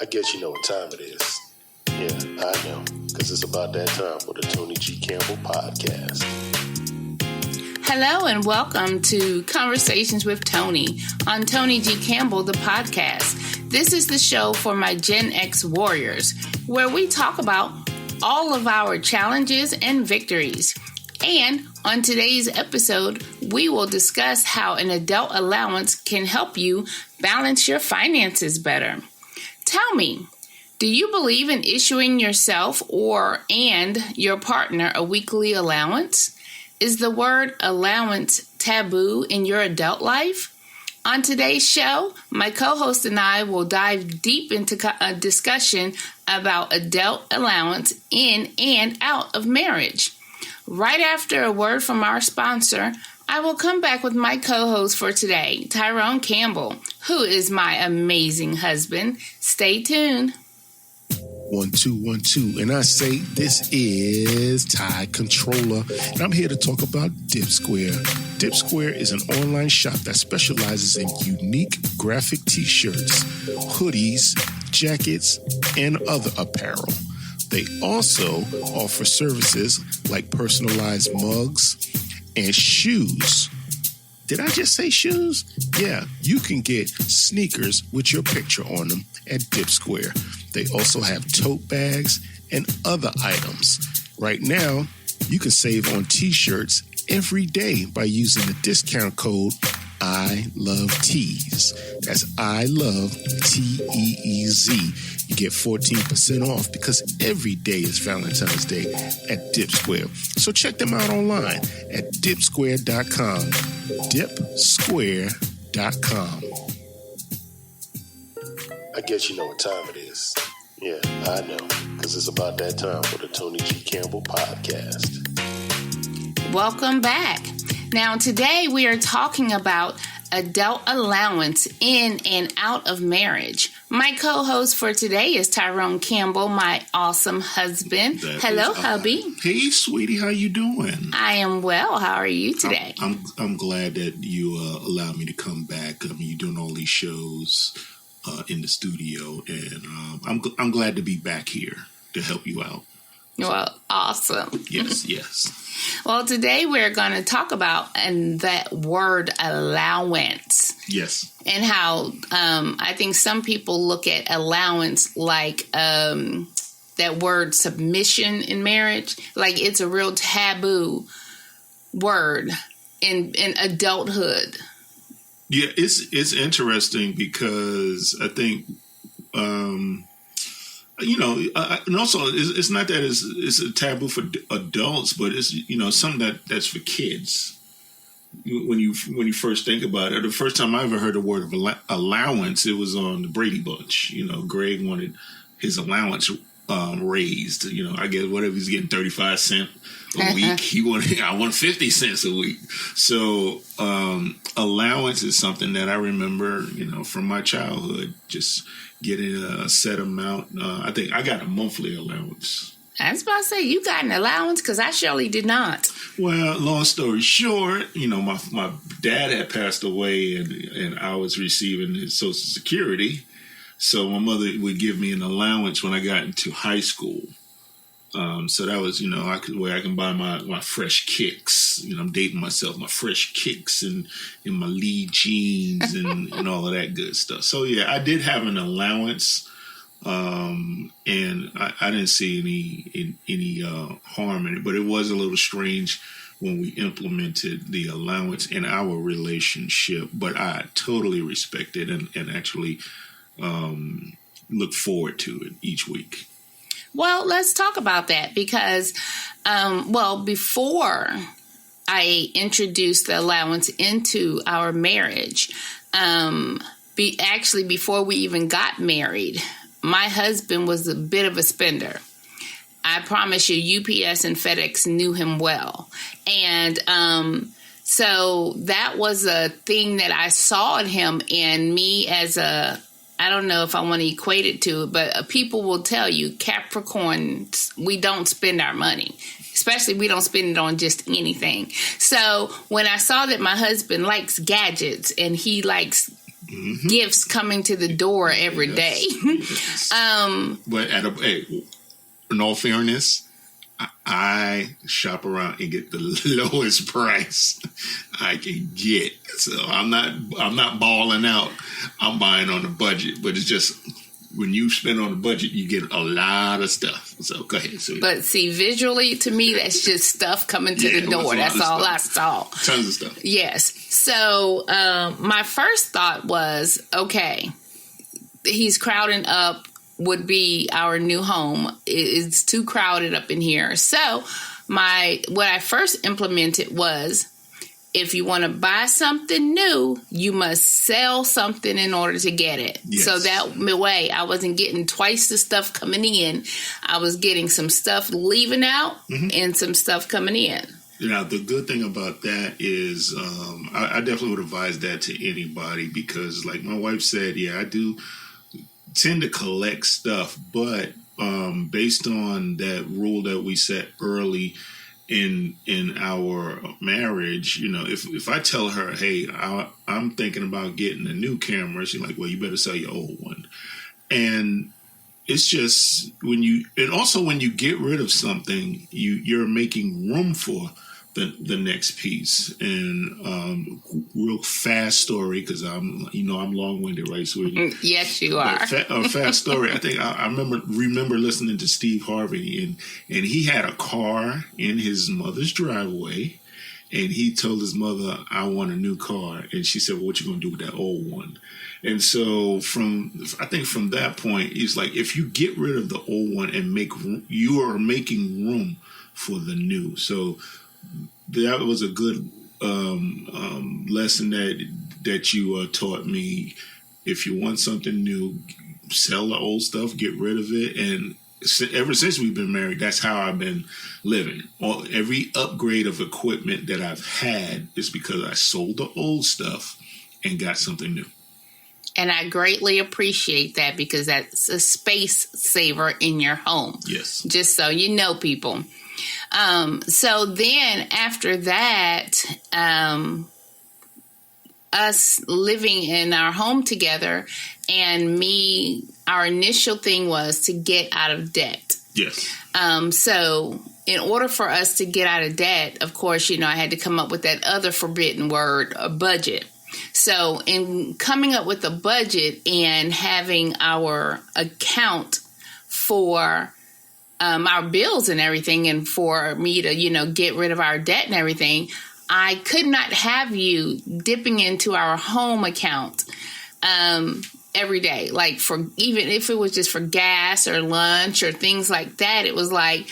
I guess you know what time it is. Yeah, I know, because it's about that time for the Toni G. Campbell podcast. Hello and welcome to Conversations with Toni on Toni G. Campbell, the podcast. This is the show for my Gen X warriors, where we talk about all of our challenges and victories. And on today's episode, we will discuss how an adult allowance can help you balance your finances better. Tell me, do you believe in issuing yourself and your partner a weekly allowance? Is the word allowance taboo in your adult life? On today's show, my co-host and I will dive deep into a discussion about adult allowance in and out of marriage. Right after a word from our sponsor, I will come back with my co-host for today, Tyrone Campbell, who is my amazing husband. Stay tuned. 1, 2, 1, 2. And I say this is Ty Controller, and I'm here to talk about Dip Square. Dip Square is an online shop that specializes in unique graphic t-shirts, hoodies, jackets, and other apparel. They also offer services like personalized mugs and shoes. Did I just say shoes? Yeah, you can get sneakers with your picture on them at Dip Square. They also have tote bags and other items. Right now, you can save on t-shirts every day by using the discount code I Love Tees. That's I Love TEEZ. You get 14% off because every day is Valentine's Day at Dip Square. So check them out online at dipsquare.com. Dipsquare.com. I guess you know what time it is. Yeah, I know, because it's about that time for the Toni G. Campbell podcast. Welcome back. Now, today we are talking about adult allowance in and out of marriage. My co-host for today is Tyrone Campbell, my awesome husband. Hello, hubby. Hey, sweetie, how you doing? I am well. How are you today? I'm glad that you allowed me to come back. I mean, you're doing all these shows in the studio, and I'm glad to be back here to help you out. Well, awesome. Yes. Well, today we're going to talk about that word allowance. Yes. And how I think some people look at allowance like that word submission in marriage. Like it's a real taboo word in adulthood. Yeah, it's interesting because I think, and also it's not that it's a taboo for adults, but it's, something that's for kids. When you first think about it, the first time I ever heard the word of allowance, it was on the Brady Bunch. Greg wanted his allowance raised. I guess whatever he's getting 35 cents a week, I want 50 cents a week. So allowance is something that I remember, from my childhood, just getting a set amount. I think I got a monthly allowance. I was about to say, you got an allowance? Because I surely did not. Well, long story short, my dad had passed away and I was receiving his Social Security. So my mother would give me an allowance when I got into high school. So that was, where I can buy my fresh kicks. I'm dating myself, my fresh kicks and my Lee jeans and all of that good stuff. So, yeah, I did have an allowance. And I didn't see any harm in it, but it was a little strange when we implemented the allowance in our relationship. But I totally respect it and actually look forward to it each week. Well, let's talk about that because, before I introduced the allowance into our marriage, before we even got married, my husband was a bit of a spender. I promise you, UPS and FedEx knew him well. And so that was a thing that I saw in him, and me as I don't know if I want to equate it to it, but people will tell you, Capricorns, we don't spend our money. Especially we don't spend it on just anything. So when I saw that my husband likes gadgets and he likes gifts coming to the door every day. Yes. But in all fairness, I shop around and get the lowest price I can get. So I'm not balling out. I'm buying on the budget, but it's just when you spend on the budget, you get a lot of stuff. So go ahead. So, but see, visually to me, that's just stuff coming to the door. That's all I saw. Tons of stuff. Yes. So my first thought was, okay, he's crowding up would be our new home. It's too crowded up in here. So what I first implemented was, if you want to buy something new, you must sell something in order to get it. Yes. So that way I wasn't getting twice the stuff coming in. I was getting some stuff leaving out and some stuff coming in. Now, the good thing about that is I definitely would advise that to anybody, because like my wife said, yeah, I do tend to collect stuff, but based on that rule that we set early in our marriage, if I tell her, hey, I'm thinking about getting a new camera, she's like, well, you better sell your old one. And it's just when you get rid of something, you're making room for the next piece. And real fast story, because I'm long-winded, right, sweetie? Yes, you are. A fast story. I think I remember listening to Steve Harvey, and he had a car in his mother's driveway, and he told his mother, I want a new car. And she said, well, what you going to do with that old one? And so from that point, it's like, if you get rid of the old one and you are making room for the new. So that was a good lesson that you taught me. If you want something new, sell the old stuff, get rid of it. And ever since we've been married, that's how I've been living. Every upgrade of equipment that I've had is because I sold the old stuff and got something new. And I greatly appreciate that, because that's a space saver in your home. Yes. Just so you know, people. So then after that, us living in our home together, and our initial thing was to get out of debt. Yes. So in order for us to get out of debt, of course, I had to come up with that other forbidden word, a budget. So in coming up with a budget and having our account for our bills and everything, and for me to, get rid of our debt and everything, I could not have you dipping into our home account every day. Like, for even if it was just for gas or lunch or things like that, it was like,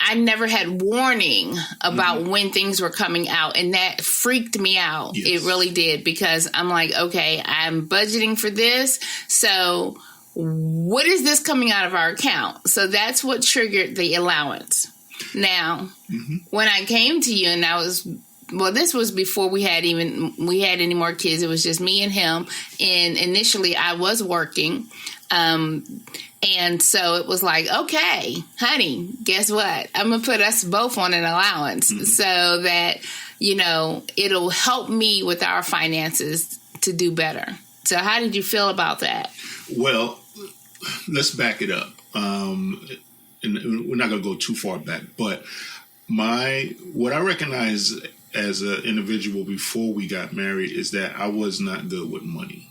I never had warning about when things were coming out, and that freaked me out. Yes. It really did, because I'm like, okay, I'm budgeting for this, so what is this coming out of our account? So that's what triggered the allowance. Now, when I came to you, and this was before we had any more kids. It was just me and him, and initially I was working. And so it was like, okay, honey, guess what? I'm going to put us both on an allowance so that, it'll help me with our finances to do better. So how did you feel about that? Well, let's back it up. And we're not going to go too far back, but what I recognize as an individual before we got married is that I was not good with money.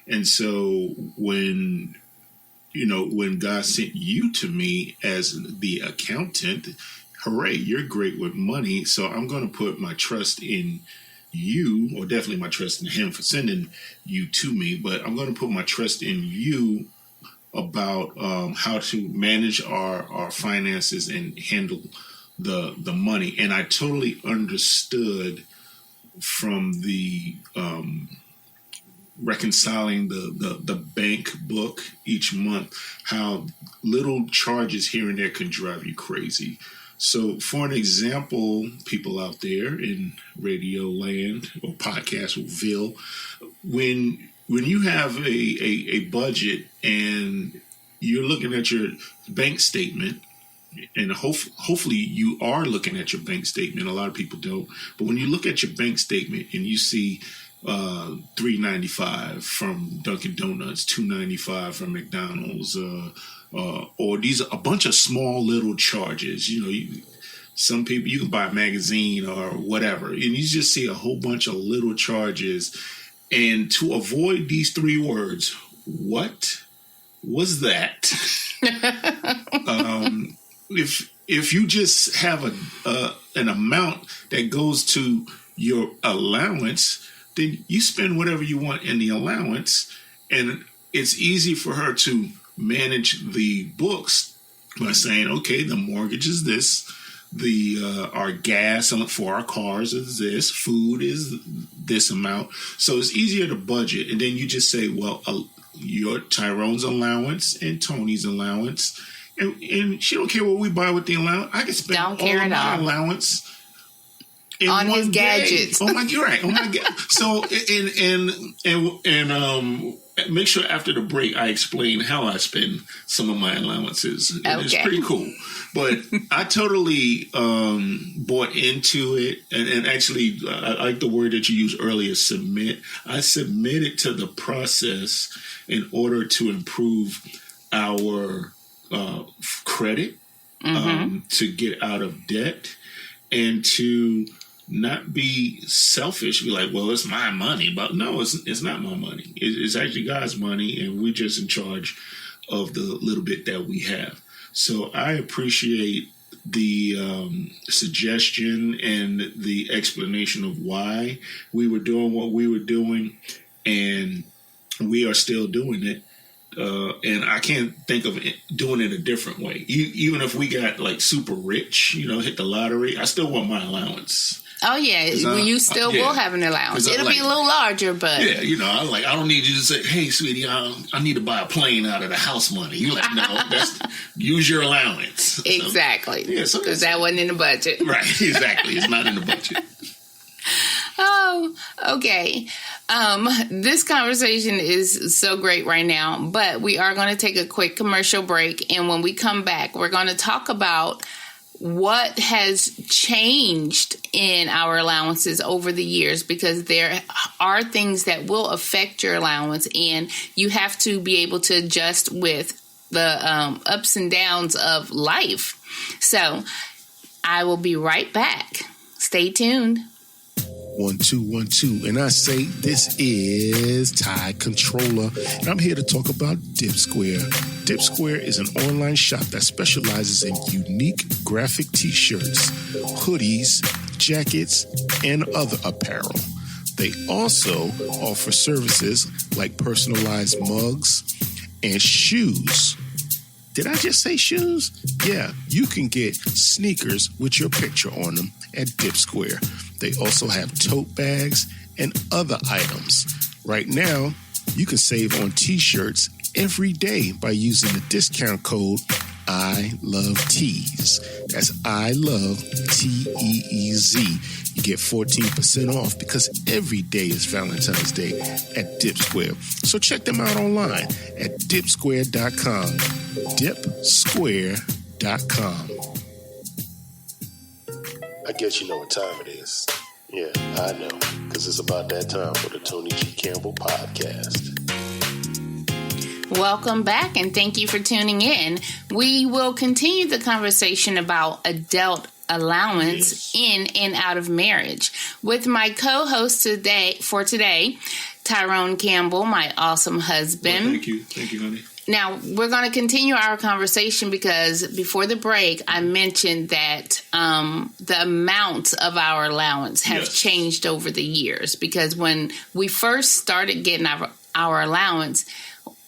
And so when God sent you to me as the accountant, hooray, you're great with money. So I'm going to put my trust in you, or definitely my trust in him for sending you to me. But I'm going to put my trust in you about how to manage our finances and handle the money. And I totally understood from the reconciling the bank book each month, how little charges here and there can drive you crazy. So for an example, people out there in radio land or Podcastville, when you have a budget and you're looking at your bank statement, and hopefully you are looking at your bank statement. A lot of people don't. But when you look at your bank statement and you see $3.95 from Dunkin' Donuts, $2.95 from McDonald's, or these are a bunch of small little charges. Some people, you can buy a magazine or whatever, and you just see a whole bunch of little charges. And to avoid these three words, what was that? If you just have an amount that goes to your allowance, then you spend whatever you want in the allowance, and it's easy for her to manage the books by saying, okay, the mortgage is this, our gas for our cars is this, food is this amount. So it's easier to budget, and then you just say, well, your Tyrone's allowance and Toni's allowance, and she don't care what we buy with the allowance. I can spend all of my allowance on his gadgets. Oh my, you're right. Oh my God. So and make sure after the break I explain how I spend some of my allowances. Okay. It's pretty cool. But I totally bought into it, and actually I like the word that you used earlier, submit. I submitted to the process in order to improve our credit, to get out of debt, and to not be selfish, be like, well, it's my money. But no, it's not my money. It's actually God's money, and we're just in charge of the little bit that we have. So I appreciate the suggestion and the explanation of why we were doing what we were doing, and we are still doing it. And I can't think of doing it a different way. Even if we got like super rich, hit the lottery, I still want my allowance. Oh yeah, you still will have an allowance. It'll be a little larger, but yeah, I don't need you to say, "Hey, sweetie, I need to buy a plane out of the house money." You're like, no, use your allowance. Exactly. So because that wasn't in the budget, right? Exactly, it's not in the budget. Oh, okay. This conversation is so great right now, but we are going to take a quick commercial break, and when we come back, we're going to talk about what has changed in our allowances over the years, because there are things that will affect your allowance, and you have to be able to adjust with the ups and downs of life. So I will be right back. Stay tuned. 1 2 1 2, and I say this is Ty Controller, and I'm here to talk about Dip Square. Dip Square is an online shop that specializes in unique graphic t-shirts, hoodies, jackets, and other apparel. They also offer services like personalized mugs and shoes. Did I just say shoes? Yeah, you can get sneakers with your picture on them at Dip Square. They also have tote bags and other items. Right now, you can save on t-shirts every day by using the discount code I Love Tees. That's I Love TEEZ. You get 14% off because every day is Valentine's Day at Dip Square. So check them out online at dipsquare.com. Dipsquare.com. I guess you know what time it is. Yeah, I know, because it's about that time for the Toni G. Campbell podcast. Welcome back, and thank you for tuning in. We will continue the conversation about adult allowance in and out of marriage with my co-host today, Tyrone Campbell, my awesome husband. Well, thank you, honey. Now, we're going to continue our conversation because before the break, I mentioned that the amounts of our allowance have changed over the years, because when we first started getting our allowance,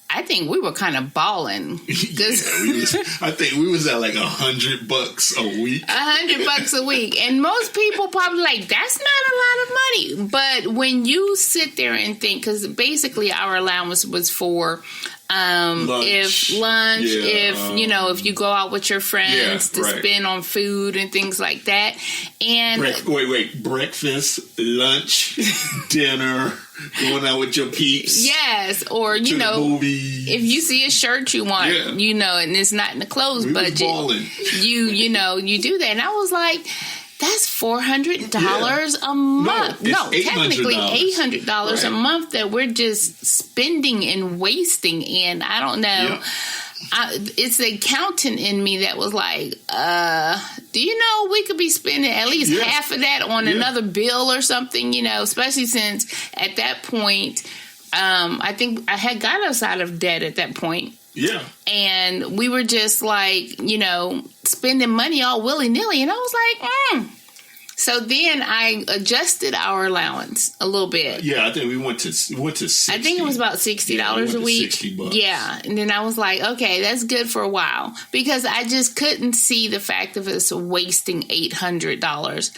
I think we were kind of balling. I think we was at like $100 a week. $100 a week. And most people probably like, that's not a lot of money. But when you sit there and think, because basically our allowance was for if you go out with your friends to spend on food and things like that. And breakfast, lunch, dinner, going out with your peeps. Yes, or if you see a shirt you want, and it's not in the clothes budget, you do that. And I was like, That's $400 a month. No, technically $800 a month that we're just spending and wasting. And I don't know. Yeah. It's the accountant in me that was like, do you know we could be spending at least half of that on another bill or something, especially since at that point, I think I had got us out of debt at that point. Yeah. And we were just like, spending money all willy-nilly. And I was like, So then I adjusted our allowance a little bit. Yeah, I think we went to 60. I think it was about $60 a week. $60. Yeah. And then I was like, okay, that's good for a while. Because I just couldn't see the fact of us wasting $800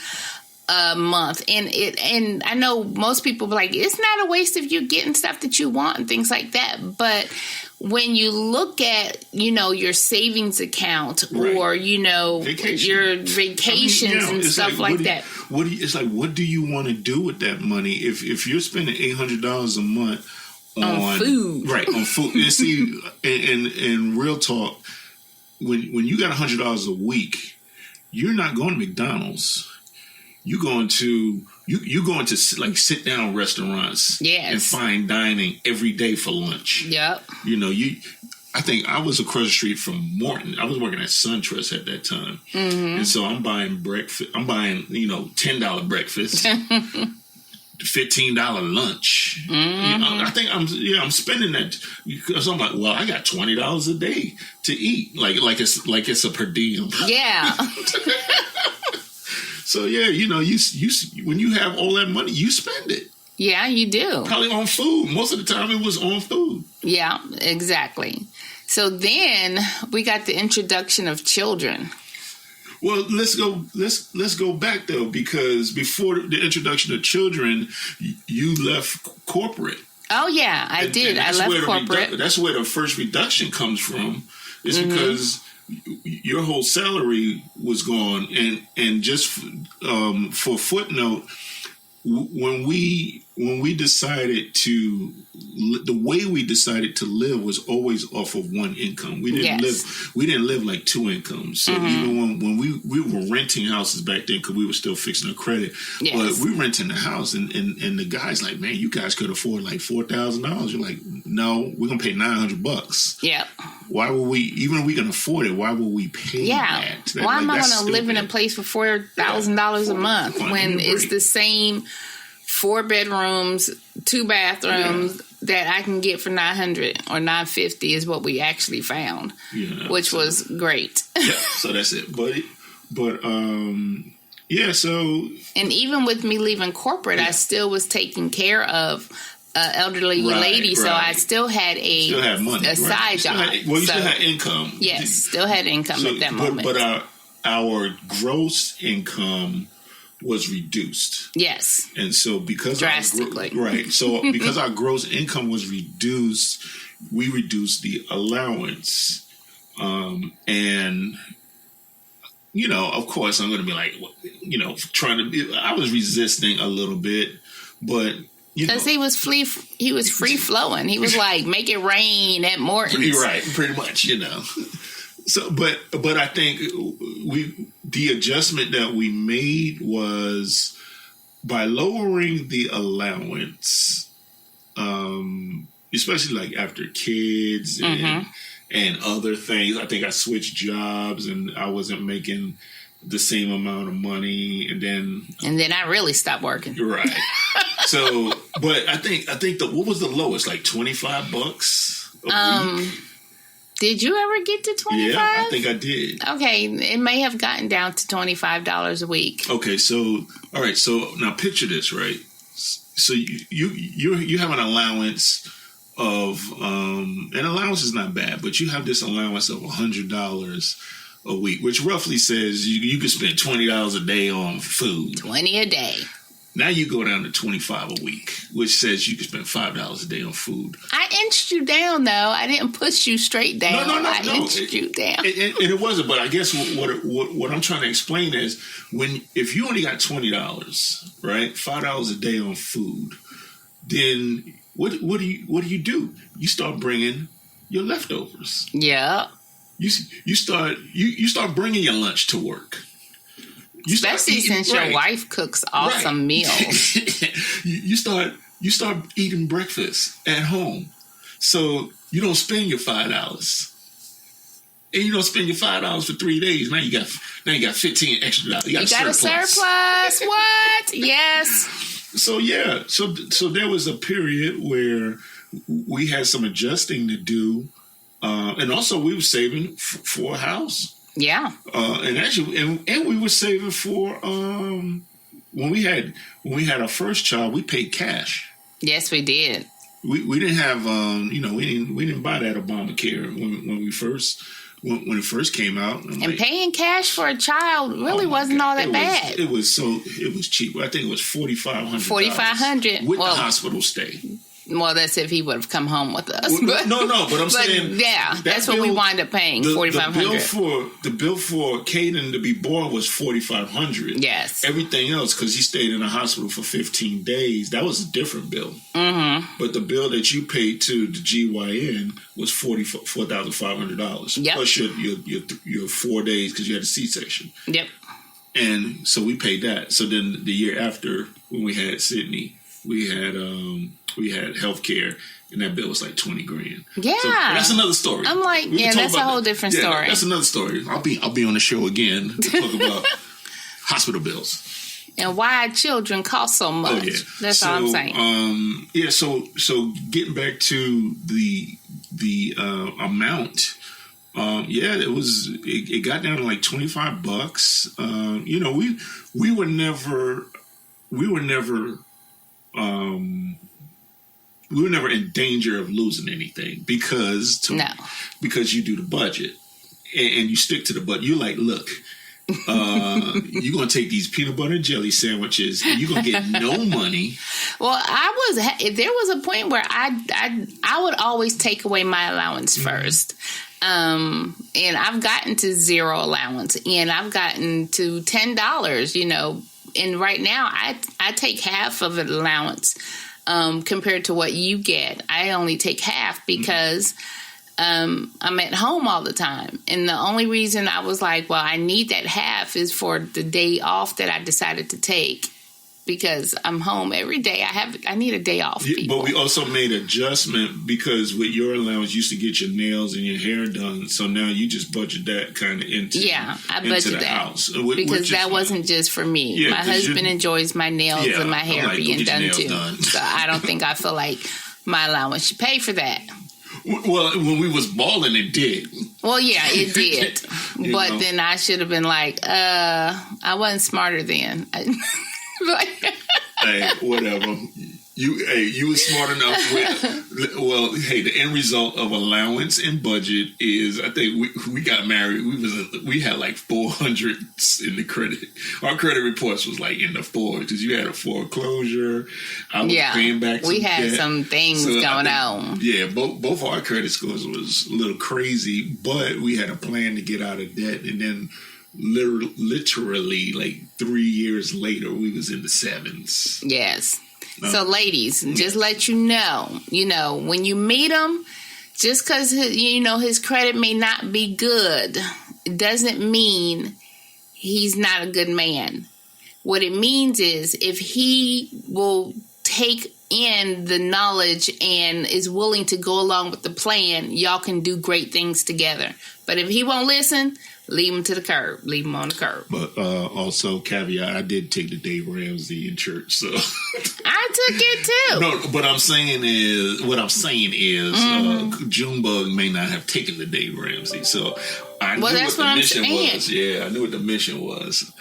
a month. And I know most people be like, it's not a waste if you're getting stuff that you want and things like that. But when you look at, your savings account or, your vacations and stuff like that. It's like, what do you want to do with that money? If you're spending $800 a month on food. Right, on food. And see, in real talk, when you got $100 a week, you're not going to McDonald's. You're going to like sit down restaurants and fine dining every day for lunch. Yep. I think I was across the street from Morton. I was working at SunTrust at that time. Mm-hmm. And so I'm buying breakfast. I'm buying, $10 breakfast, $15 lunch. Mm-hmm. I think I'm spending that because I'm like, well, I got $20 a day to eat. Like it's a per diem. Yeah. So you when you have all that money, you spend it. Yeah, you do. Probably on food. Most of the time it was on food. Yeah, exactly. So then we got the introduction of children. Well, let's go back though, because before the introduction of children, you left corporate. Oh yeah, I did. I left corporate. That's where the first reduction comes from. It's because your whole salary was gone, and just for footnote, when we decided the way we decided to live was always off of one income. We didn't live like two incomes. So even when we were renting houses back then, because we were still fixing our credit, but we renting the house, and the guy's like, man, you guys could afford like $4,000. You're like, no, we're gonna pay $900. Yeah. Why would we? Even if we can afford it, why would we pay that? Why am I going to live in a place for $4,000 a month when it's the same 4 bedrooms, 2 bathrooms that I can get for $900 or $950 is what we actually found, which was great. Yeah, so that's it. So and even with me leaving corporate, I still was taking care of elderly lady, so I still had money, a side job. You still had income. Yes, still had income at that moment. But our gross income was reduced. Yes. And so because drastically. Because our gross income was reduced, we reduced the allowance. And of course I'm going to be like, I was resisting a little bit, but because he was free flowing. He was like, make it rain at Morton's. Right, pretty much, So, but I think the adjustment that we made was by lowering the allowance, especially like after kids and other things. I think I switched jobs and I wasn't making the same amount of money, and then I really stopped working. Right. So, but I think what was the lowest? Like $25 a week. Did you ever get to $25? Yeah, I think I did. Okay, it may have gotten down to $25 a week. Okay, so all right, so now picture this, right? So you have an allowance of an allowance is not bad, but you have this allowance of $100 a week, which roughly says you can spend $20 a day on food. 20 a day. Now you go down to $25 a week, which says you can spend $5 a day on food. I inched you down, though. I didn't push you straight down. No. I inched you down. And it wasn't, but I guess what I'm trying to explain is if you only got $20, right, $5 a day on food, then what do you do? You start bringing your leftovers. Yeah. You start bringing your lunch to work. Especially since your wife cooks awesome meals. you start eating breakfast at home, so you don't spend your $5. And you don't spend your $5 for 3 days. Now you got $15 extra. You got a surplus. What? Yes. So yeah. So there was a period where we had some adjusting to do, and also we were saving for a house. Yeah. And actually, and we were saving for when we had our first child, we paid cash. Yes, we did. We didn't have we didn't buy that Obamacare when it first came out. And paying cash for a child really wasn't all that bad. It was cheap. I think it was $4,500. $4,500 with the hospital stay. Well, that's if he would have come home with us. But I'm saying, yeah, that's what we wind up paying, $4,500. The bill for Caden to be born was $4,500. Yes. Everything else, because he stayed in the hospital for 15 days, that was a different bill. Mm-hmm. But the bill that you paid to the GYN was $4,500. Yep. Plus your 4 days because you had a C-section. Yep. And so we paid that. So then the year after, when we had Sydney, we had health care, and that bill was like $20,000. Yeah, so that's another story. I'm like, that's a whole different story. That's another story. I'll be on the show again to talk about hospital bills and why children cost so much. Oh, yeah. That's all I'm saying. So getting back to the amount. It got down to like $25. We were never in danger of losing anything because you do the budget and you stick to the budget. You're like, look, you're going to take these peanut butter and jelly sandwiches and you're going to get no money. Well, there was a point where I would always take away my allowance first. And I've gotten to zero allowance and I've gotten to $10, and right now I take half of an allowance. Compared to what you get, I only take half because I'm at home all the time. And the only reason I was like, well, I need that half is for the day off that I decided to take because I'm home every day. I need a day off. People. But we also made adjustment because with your allowance, you used to get your nails and your hair done. So now you just budget that kind of into I budget that house. Because that wasn't just for me. Yeah, my husband enjoys my nails and my hair being done too. So I don't think I feel like my allowance should pay for that. Well, when we was balling, it did. Well, yeah, it did. But then I should have been like, I wasn't smarter then. Hey, whatever. You were smart enough. The end result of allowance and budget is, I think we got married. We had like 400 in the credit. Our credit reports was like in the 4s because you had a foreclosure. I was paying back. We had debt. Some things going on. Yeah, both our credit scores was a little crazy, but we had a plan to get out of debt, and then. Literally like 3 years later we was in the 7s. Yes. So ladies, just let you know, when you meet him, just because his credit may not be good, it doesn't mean he's not a good man. What it means is if he will take in the knowledge and is willing to go along with the plan, y'all can do great things together. But if he won't listen, leave him to the curb. Leave him on the curb. But also, caveat, I did take the Dave Ramsey in church, so I took it too. No, what I'm saying is, Junebug may not have taken the Dave Ramsey, so I knew what the mission was. Yeah, I knew what the mission was.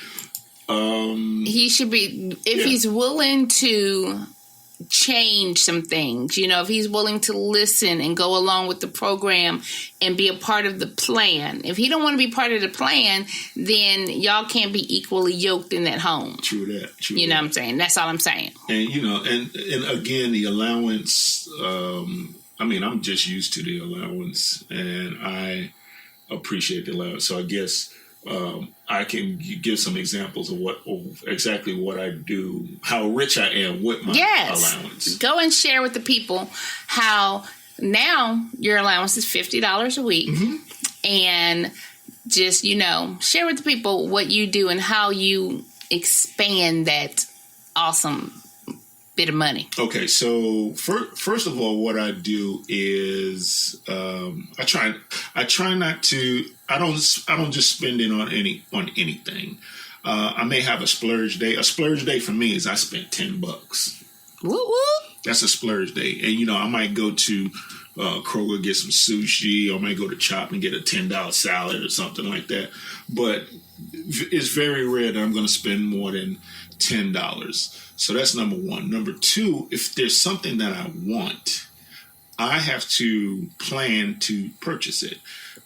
He should be, if he's willing to change some things, if he's willing to listen and go along with the program and be a part of the plan. If he don't want to be part of the plan, then y'all can't be equally yoked in that home. True that. You know what I'm saying? That's all I'm saying. And and again, the allowance, I'm just used to the allowance and I appreciate the allowance. So I guess I can give some examples of exactly what I do, how rich I am with my allowance. Go and share with the people how now your allowance is $50 a week, and just, share with the people what you do and how you expand that awesome bit of money. Okay, so first of all, what I do is I try not to. I don't just spend it on anything. I may have a splurge day. A splurge day for me is I spent $10. Woo woo. That's a splurge day, and I might go to Kroger, get some sushi, or I might go to Chop and get a $10 salad or something like that. But it's very rare that I'm going to spend more than $10. So that's number one. Number two, if there's something that I want, I have to plan to purchase it.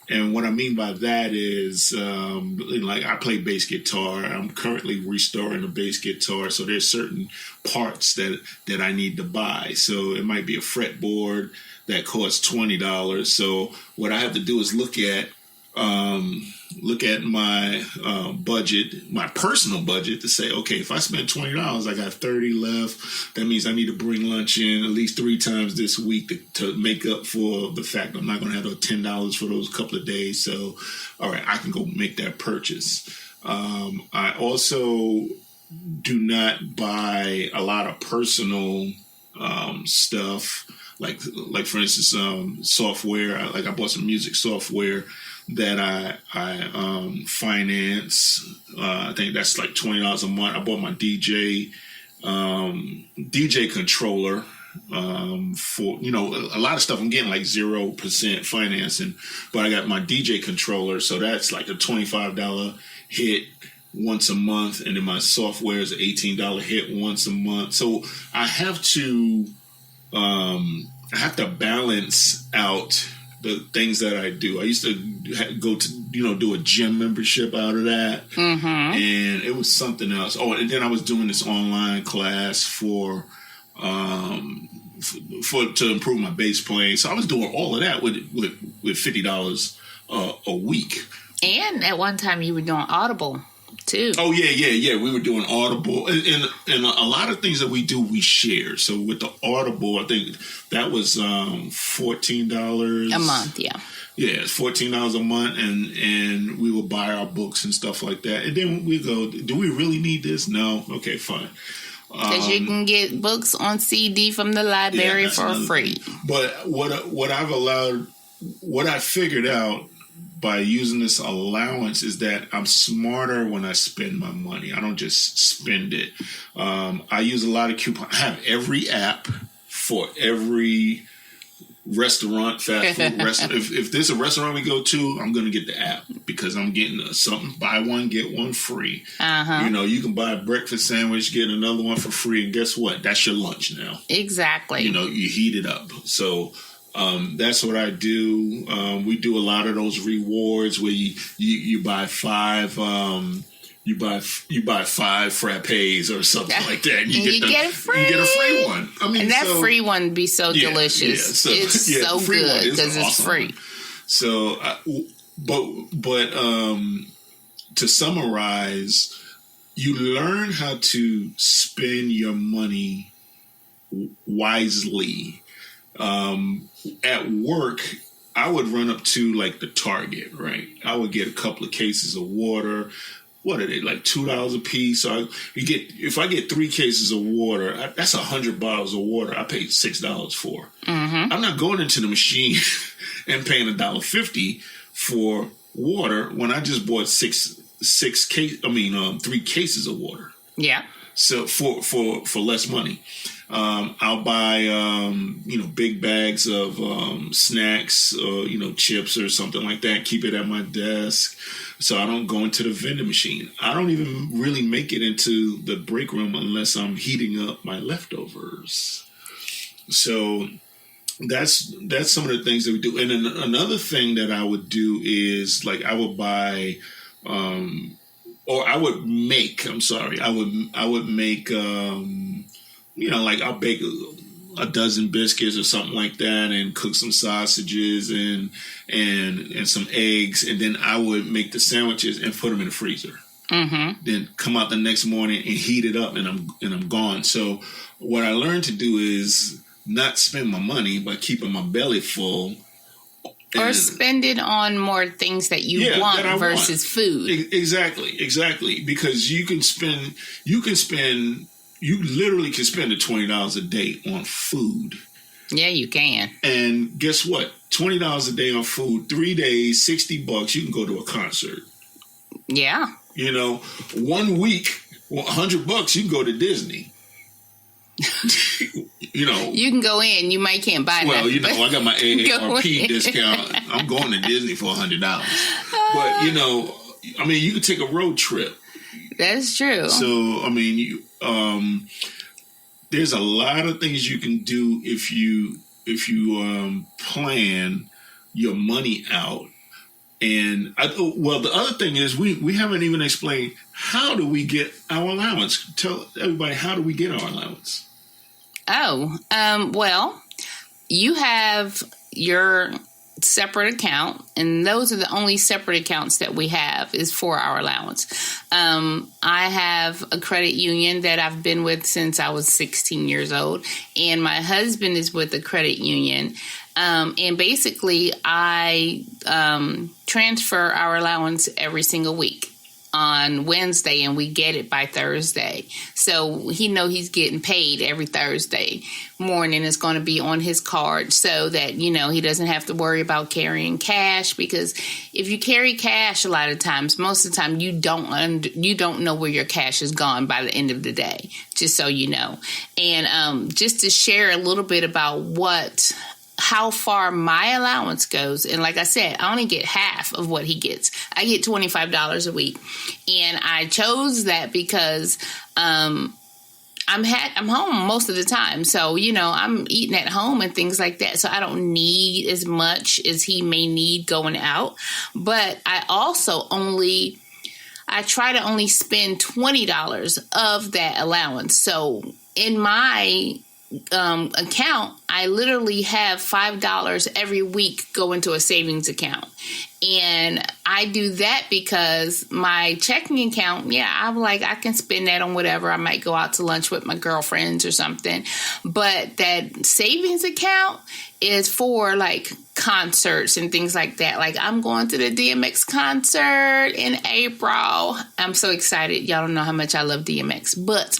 And what I mean by that is, like I play bass guitar. I'm currently restoring a bass guitar, so there's certain parts that I need to buy. So it might be a fretboard that costs $20. So what I have to do is look at my budget, my personal budget, to say, okay, if I spend $20, I got $30 left. That means I need to bring lunch in at least 3 times this week to make up for the fact I'm not going to have $10 for those couple of days. So, all right, I can go make that purchase. I also do not buy a lot of personal stuff, like for instance, software. I bought some music software that I finance. I think that's like $20 a month. I bought my DJ controller for, a lot of stuff I'm getting like 0% financing, but I got my DJ controller, so that's like a $25 hit once a month, and then my software is an $18 hit once a month. So I have to balance out the things that I do. I used to go to, do a gym membership out of that. Mm-hmm. And it was something else. Oh, and then I was doing this online class to improve my bass playing. So I was doing all of that with $50 a week. And at one time you were doing Audible too. Oh yeah. We were doing Audible, and a lot of things that we do we share. So with the Audible, I think that was $14 a month. Yeah, it's $14 a month, and we would buy our books and stuff like that. And then we go, do we really need this? No, okay, fine. Because you can get books on CD from the library for free. But what I figured out by using this allowance is that I'm smarter when I spend my money. I don't just spend it. I use a lot of coupons. I have every app for every restaurant, fast food restaurant. If there's a restaurant we go to, I'm going to get the app because I'm getting something, buy one, get one free. Uh-huh. You can buy a breakfast sandwich, get another one for free, and guess what? That's your lunch now. Exactly. You heat it up. So that's what I do. We do a lot of those rewards where you buy 5 you buy 5 frappes or something like that, and you get a free one. I mean, and that free one be so delicious. Yeah. It's so good because it's free. So, but to summarize, you learn how to spend your money wisely. At work, I would run up to like the Target, right? I would get a couple of cases of water. What are they, like $2 a piece? So if I get 3 cases of water, that's 100 bottles of water I paid $6 for. Mm-hmm. I'm not going into the machine and paying $1.50 for water when I just bought 3 cases of water. Yeah. So for less money. I'll buy, big bags of snacks or, chips or something like that. Keep it at my desk so I don't go into the vending machine. I don't even really make it into the break room unless I'm heating up my leftovers. So that's some of the things that we do. And then another thing that I would do is like I would buy I would make like I'll bake a dozen biscuits or something like that and cook some sausages and some eggs, and then I would make the sandwiches and put them in the freezer. Mm-hmm. Then come out the next morning and heat it up, and I'm gone. So what I learned to do is not spend my money by keeping my belly full Or spend it on more things that you want versus food. Exactly. Because you literally can spend the $20 a day on food. Yeah, you can. And guess what? $20 a day on food, 3 days, $60, you can go to a concert. Yeah. 1 week, $100, you can go to Disney. You can go in. You might can't buy nothing. I got my AARP discount. I'm going to Disney for $100. But you could take a road trip. That's true. So there's a lot of things you can do if you plan your money out. And the other thing is we haven't even explained, how do we get our allowance? Tell everybody, how do we get our allowance? Well, you have your separate account, and those are the only separate accounts that we have is for our allowance. I have a credit union that I've been with since I was 16 years old, and my husband is with a credit union. And basically, I transfer our allowance every single week on Wednesday, and we get it by Thursday. So he knows he's getting paid every Thursday morning. It's going to be on his card so that, he doesn't have to worry about carrying cash, because if you carry cash a lot of times, most of the time you don't know where your cash is gone by the end of the day, just so you know. And just to share a little bit about how far my allowance goes. And like I said, I only get half of what he gets. I get $25 a week. And I chose that because I'm home most of the time. So, I'm eating at home and things like that. So I don't need as much as he may need going out. But I also I try to only spend $20 of that allowance. So in my account, I literally have $5 every week go into a savings account. And I do that because my checking account, I'm like, I can spend that on whatever. I might go out to lunch with my girlfriends or something. But that savings account is for like concerts and things like that. Like, I'm going to the DMX concert in April. I'm so excited. Y'all don't know how much I love DMX. But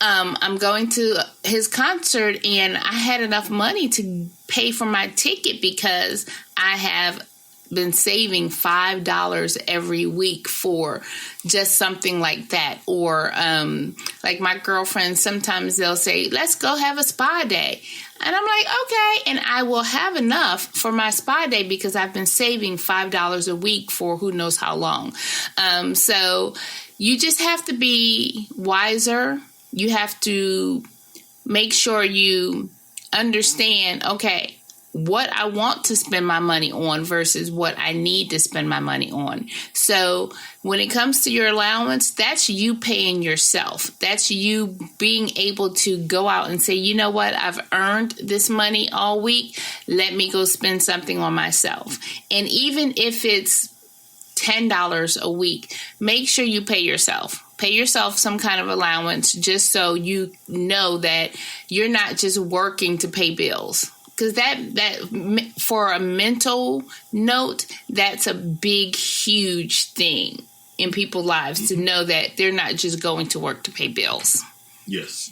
I'm going to his concert, and I had enough money to pay for my ticket because I have been saving $5 every week for just something like that. Or like my girlfriends, sometimes they'll say, let's go have a spa day. And I'm like, okay. And I will have enough for my spa day because I've been saving $5 a week for who knows how long. So you just have to be wiser. You have to make sure you understand, okay, what I want to spend my money on versus what I need to spend my money on. So when it comes to your allowance, that's you paying yourself. That's you being able to go out and say, you know what, I've earned this money all week. Let me go spend something on myself. And even if it's $10 a week, make sure you pay yourself. Pay yourself some kind of allowance just so you know that you're not just working to pay bills. Because that for a mental note, that's a big, huge thing in people's lives to know that they're not just going to work to pay bills. Yes.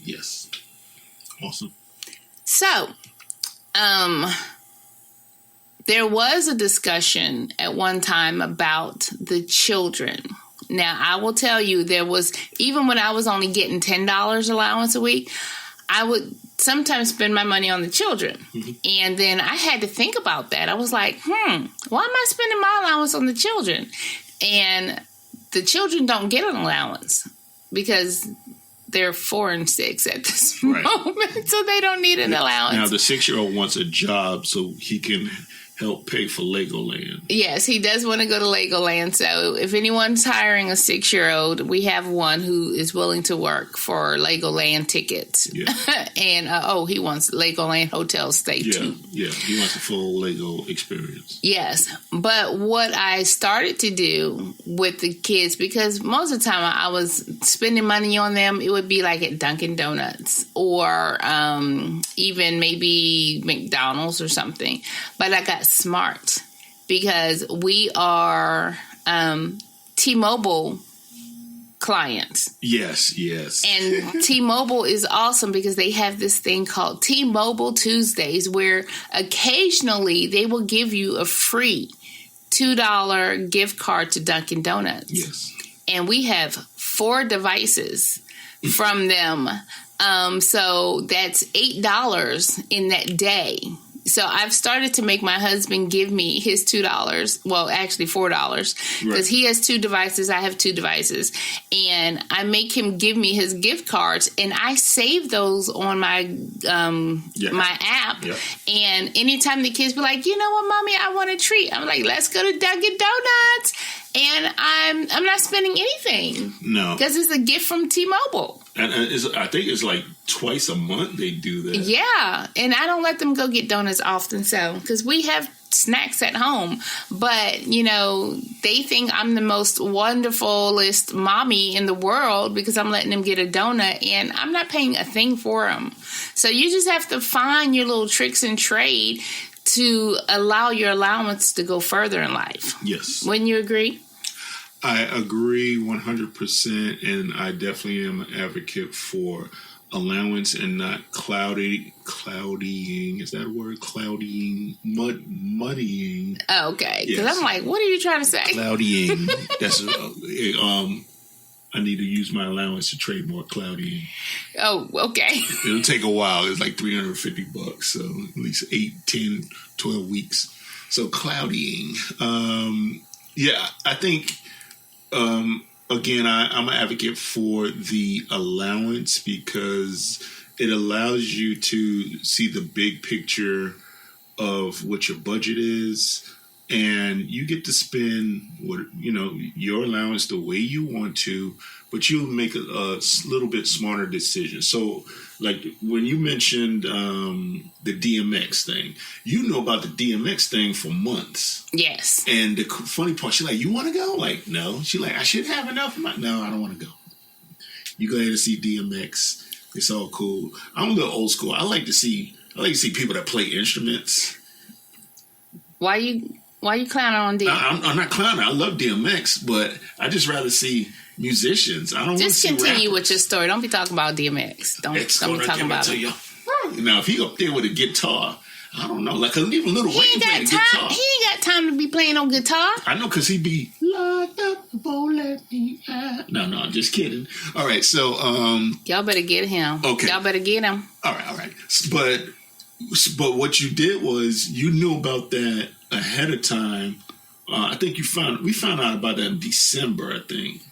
Awesome. So, there was a discussion at one time about the children. Now, I will tell you, even when I was only getting $10 allowance a week, I would sometimes spend my money on the children. Mm-hmm. And then I had to think about that. I was like, why am I spending my allowance on the children? And the children don't get an allowance because they're 4 and 6 at this moment. So they don't need an allowance. Now, the 6-year-old wants a job so he can help pay for Legoland. Yes, he does want to go to Legoland. So if anyone's hiring a 6-year-old, we have one who is willing to work for Legoland tickets. Yeah. And, he wants Legoland hotel stay too. Yeah, he wants a full Lego experience. Yes. But what I started to do with the kids, because most of the time I was spending money on them, it would be like at Dunkin' Donuts or even maybe McDonald's or something. But I got smart. because we are T-Mobile clients. Yes. And T-Mobile is awesome because they have this thing called T-Mobile Tuesdays, where occasionally they will give you a free $2 gift card to Dunkin' Donuts. Yes. And we have 4 devices from them. So that's $8 in that day. So I've started to make my husband give me his $2. Well, actually $4, because he has 2 devices. I have 2 devices, and I make him give me his gift cards, and I save those on my my app. Yep. And anytime the kids be like, you know what, Mommy, I want a treat, I'm like, let's go to Dunkin' Donuts, and I'm not spending anything. No, because it's a gift from T-Mobile. And I think it's like twice a month they do that. Yeah, and I don't let them go get donuts often, so because we have snacks at home. But, you know, they think I'm the most wonderfulest mommy in the world because I'm letting them get a donut, and I'm not paying a thing for them. So you just have to find your little tricks and trade to allow your allowance to go further in life. Yes. Wouldn't you agree? I agree 100%, and I definitely am an advocate for allowance and not cloudying. Is that a word? Cloudying, muddying. Oh, okay. Because I'm like, what are you trying to say? Cloudying. That's I need to use my allowance to trademark cloudying. Oh, okay. It'll take a while. It's like $350, so at least 8, 10, 12 weeks. So cloudying. Yeah, I think. Again, I'm an advocate for the allowance because it allows you to see the big picture of what your budget is, and you get to spend your allowance the way you want to, but you'll make a little bit smarter decision. So, like when you mentioned the DMX thing, you know about the DMX thing for months. Yes. And the funny part, she's like, you want to go? Like, no. She's like, I should have enough. No, I don't want to go. You go ahead and see DMX. It's all cool. I'm a little old school. I like to see people that play instruments. Why you clowning on DMX? I'm not clowning. I love DMX, but I just rather see musicians. I don't want to see rappers. Just continue with your story. Don't be talking about DMX. Don't be talking about it. Now, if he up there with a guitar, I don't know. Like, cause even Little Wayne playing a guitar. He ain't got time to be playing on guitar. I know, because he be locked up, won't let me out. No, I'm just kidding. All right, so y'all better get him. Okay, y'all better get him. All right. But what you did was you knew about that ahead of time. I think we found out about that in December. I think.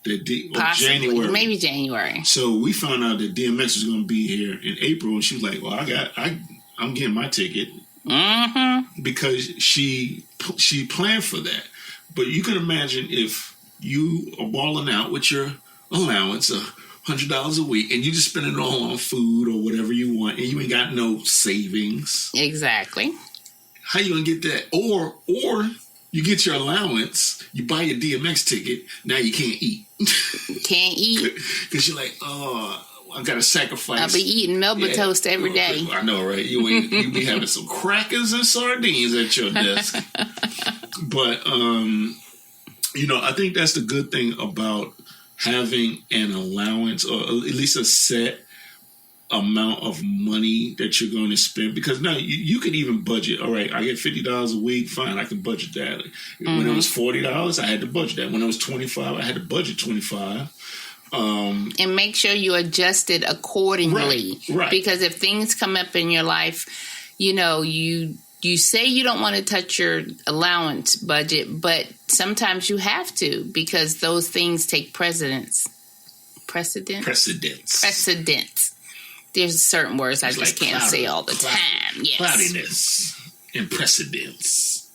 Possibly, January. Maybe January. So we found out that DMX was going to be here in April, and she was like, "Well, I'm getting my ticket," because she planned for that. But you can imagine if you are balling out with your allowance of $100 a week, and you just spend it all on food or whatever you want, and you ain't got no savings. Exactly. How you gonna get that? Or you get your allowance, you buy your DMX ticket, now you can't eat. Can't eat. Because you're like, oh, I got to sacrifice. I'll be eating Melba toast every day. I know, right? You be having some crackers and sardines at your desk. But, I think that's the good thing about having an allowance, or at least a set amount of money that you're going to spend, because now you can even budget. All right, I get $50 a week, fine, I can budget that. When it was $40, I had to budget that. When it was $25, I had to budget $25. And make sure you adjust it accordingly. Right. Because if things come up in your life, you say you don't want to touch your allowance budget, but sometimes you have to, because those things take precedence. There's certain words I just can't say all the time. Yes. Cloudiness and precedence.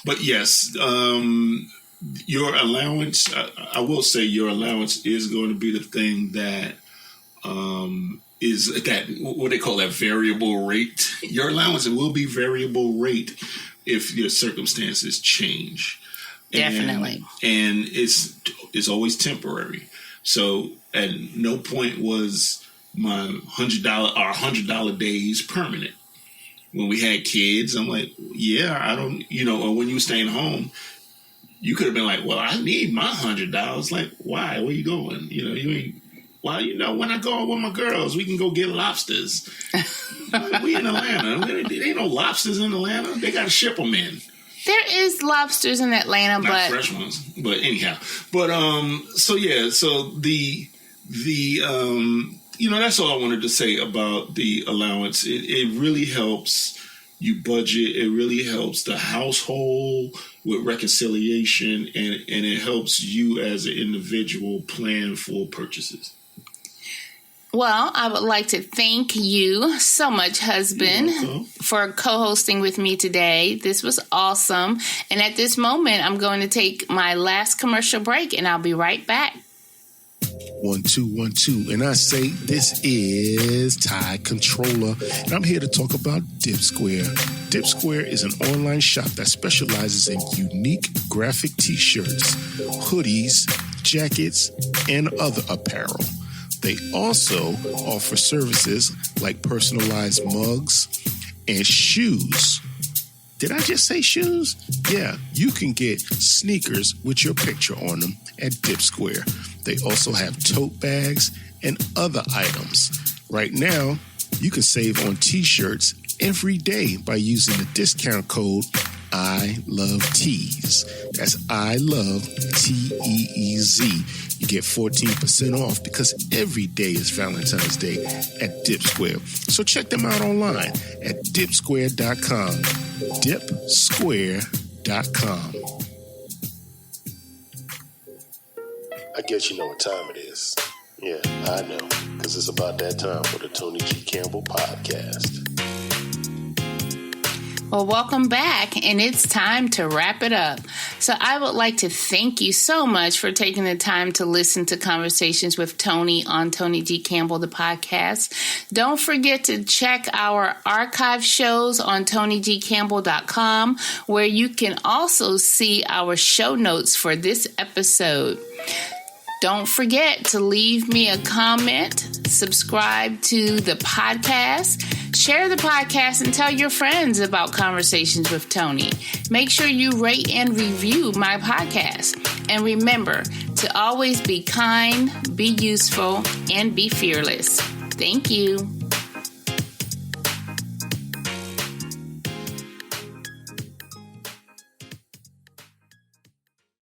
But yes, your allowance, I will say your allowance is going to be the thing that is that, what they call that, variable rate. Your allowance will be variable rate if your circumstances change. Definitely. And it's always temporary. So at no point was my $100 days permanent. when we had kids, I'm like, yeah, I don't, or when you were staying home, you could have been like, well, I need my $100. Like, why? Where you going? You ain't. Well, when I go out with my girls, we can go get lobsters. We in Atlanta. There ain't no lobsters in Atlanta. They got to ship them in. There is lobsters in Atlanta, not fresh ones. But anyhow, so the that's all I wanted to say about the allowance. It really helps you budget. It really helps the household with reconciliation, and it helps you as an individual plan for purchases. Well, I would like to thank you so much, husband, for co-hosting with me today. This was awesome. And at this moment, I'm going to take my last commercial break, and I'll be right back. 1, 2, 1, 2. And I say this is Ty Controller, and I'm here to talk about Dip Square. Dip Square is an online shop that specializes in unique graphic t-shirts, hoodies, jackets, and other apparel. They also offer services like personalized mugs and shoes. Did I just say shoes? Yeah, you can get sneakers with your picture on them at Dip Square. They also have tote bags and other items. Right now, you can save on t-shirts every day by using the discount code I Love Tees. That's I Love TEEZ. You get 14% off because every day is Valentine's Day at Dip Square. So check them out online at dipsquare.com. Dipsquare.com. I guess you know what time it is. Yeah, I know, because it's about that time for the Toni G. Campbell podcast. Well, welcome back, and it's time to wrap it up. So I would like to thank you so much for taking the time to listen to Conversations with Toni on Toni G. Campbell, the podcast. Don't forget to check our archive shows on ToniGCampbell.com, where you can also see our show notes for this episode. Don't forget to leave me a comment, subscribe to the podcast, share the podcast, and tell your friends about Conversations with Toni. Make sure you rate and review my podcast. And remember to always be kind, be useful, and be fearless. Thank you.